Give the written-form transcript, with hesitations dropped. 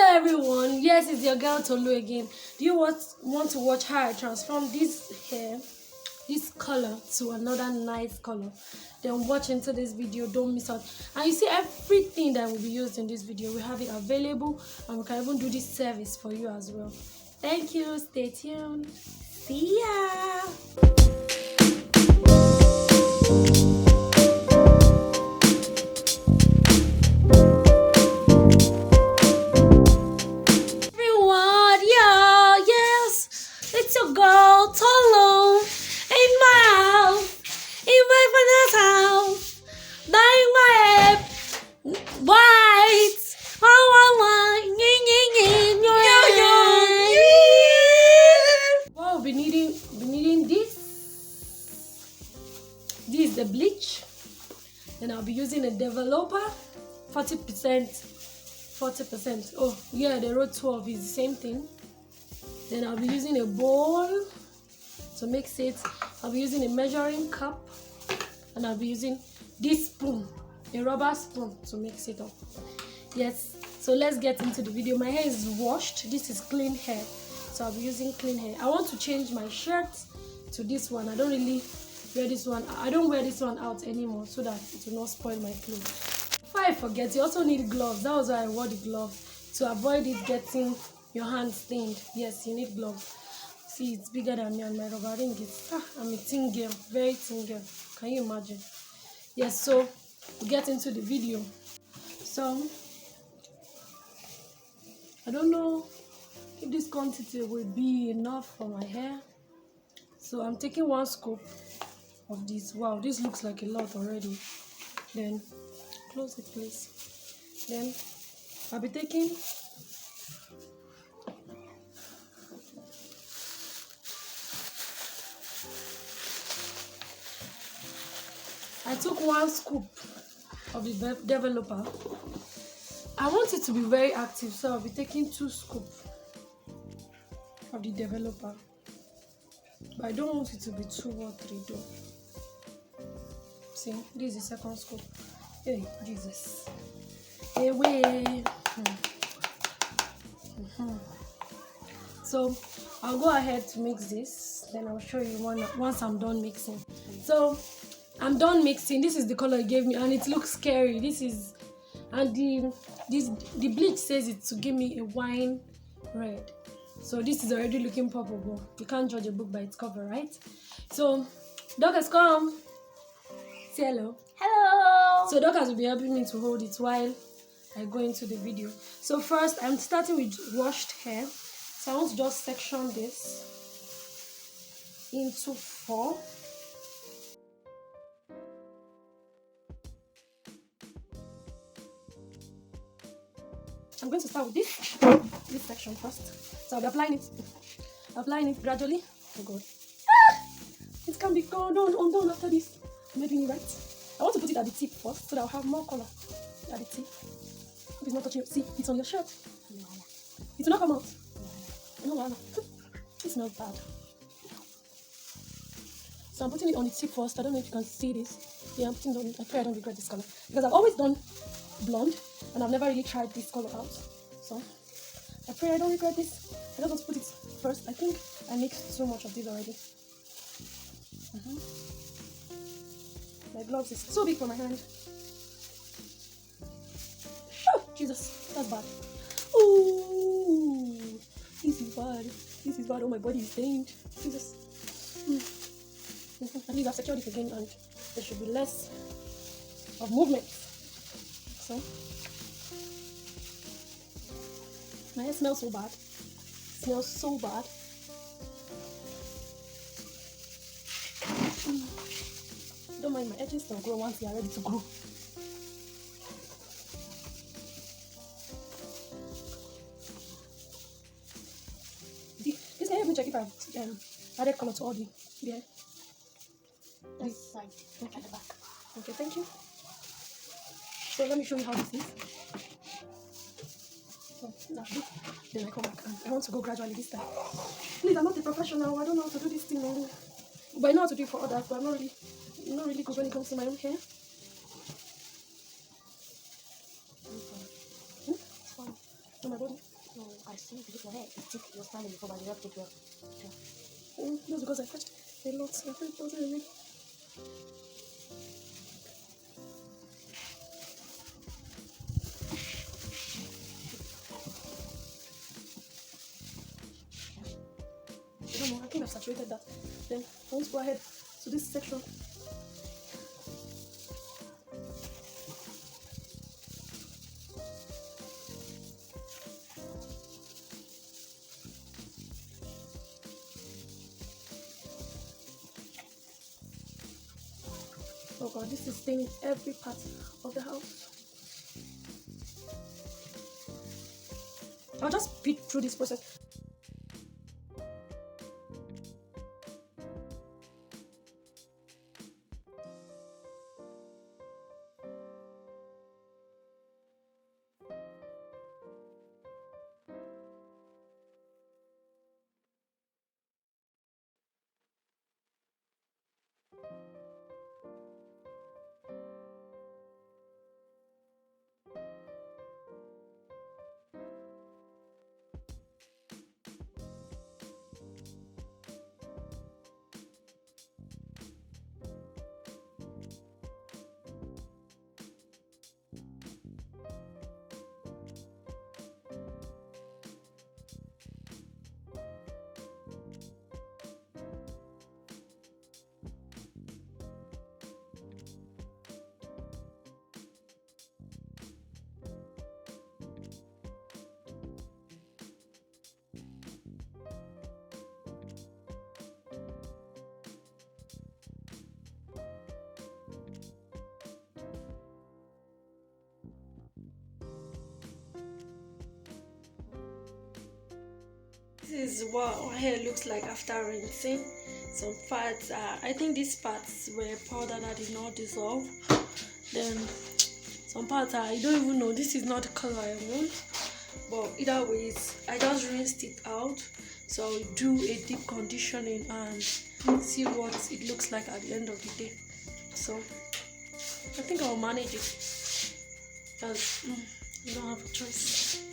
Hello everyone, yes, it's your girl Tolu again. Do you want to watch how I transform this hair, this color to another nice color? Then watch into this video, don't miss out. And you see everything that will be used in this video, we have it available and we can even do this service for you as well. Thank you, stay tuned, see ya! It's your girl Tolu in my house, in my father's house, dyeing my hair white. Well, we'll be needing this. This is the bleach. Then I'll be using a developer, 40%, 40%. Oh yeah, the road 12 is the same thing. Then I'll be using a bowl to mix it. I'll be using a measuring cup, and I'll be using this spoon, a rubber spoon, to mix it up. Yes, so let's get into the video. My hair is washed. This is clean hair, so I'll be using clean hair. I want to change my shirt to this one. I don't really wear this one. I don't wear this one out anymore so that it will not spoil my clothes. Before I forget, you also need gloves. That was why I wore the gloves, to avoid it getting your hands stained. Yes, you need gloves. See, it's bigger than me and my rubber ring is. I'm a thin girl, very thin girl. Can you imagine? Yes, so we'll get into the video. So I don't know if this quantity will be enough for my hair. So I'm taking 1 scoop of this. Wow, this looks like a lot already. Then close it, please. Then I'll be taking I took 1 scoop of the developer. I want it to be very active, so I'll be taking 2 scoops of the developer. But I don't want it to be 2 or 3 though. See, this is the 2nd scoop. Hey, Jesus. Hey, way. So I'll go ahead to mix this. Then I'll show you once I'm done mixing. So I'm done mixing. This is the color it gave me, and it looks scary. This is, and the bleach says it to give me a wine red. So this is already looking purple, but you can't judge a book by its cover, right? So Dorcas, come. Say hello. Hello. So Dorcas will be helping me to hold it while I go into the video. So first, I'm starting with washed hair. So I want to just section this into 4. I'm going to start with this section first. So I'll be applying it gradually. Oh God. It can be undone after this. I'm making it right. I want to put it at the tip first so that I'll have more color at the tip. If it's not touching, see, it's on your shirt. It will not come out. No, it smells bad. So I'm putting it on the tip first. I don't know if you can see this. Yeah, I'm putting it on. I pray I don't regret this color, because I've always done blonde and I've never really tried this color out. So I pray I don't regret this. I just want to put it first. I think I mixed so much of this already. My gloves is so big for my hand. Oh, Jesus, that's bad. Ooh, this is bad. This is bad. Oh, my body is stained. Jesus. At least I've secured it again, and there should be less of movement. So my hair smells so bad. It smells so bad. Don't mind, my edges will grow once they are ready to grow. This can help me check if I've added color to all the hair. This side, okay. At the back. Okay, thank you. So let me show you how this is. So that's it. Then I come back, and I want to go gradually this time. Please, I'm not a professional. I don't know how to do this thing only. But I know how to do it for others, but I'm not really good when it comes to my own hair. It's fine. On my body. I see you look your hair. It's thick. You're standing before, but you have to take your. That's because I fetched a lot. I fetched a lot. I don't know, I think I've saturated that. Then let's go ahead to this section. Oh god, this is staining every part of the house. I'll just speed through this process. This is what our hair looks like after rinsing. Some parts I think these parts were powder that did not dissolve. Then some parts I don't even know. This is not the color I want. But either ways, I just rinsed it out. So I'll do a deep conditioning and see what it looks like at the end of the day. So I think I'll manage it because I don't have a choice.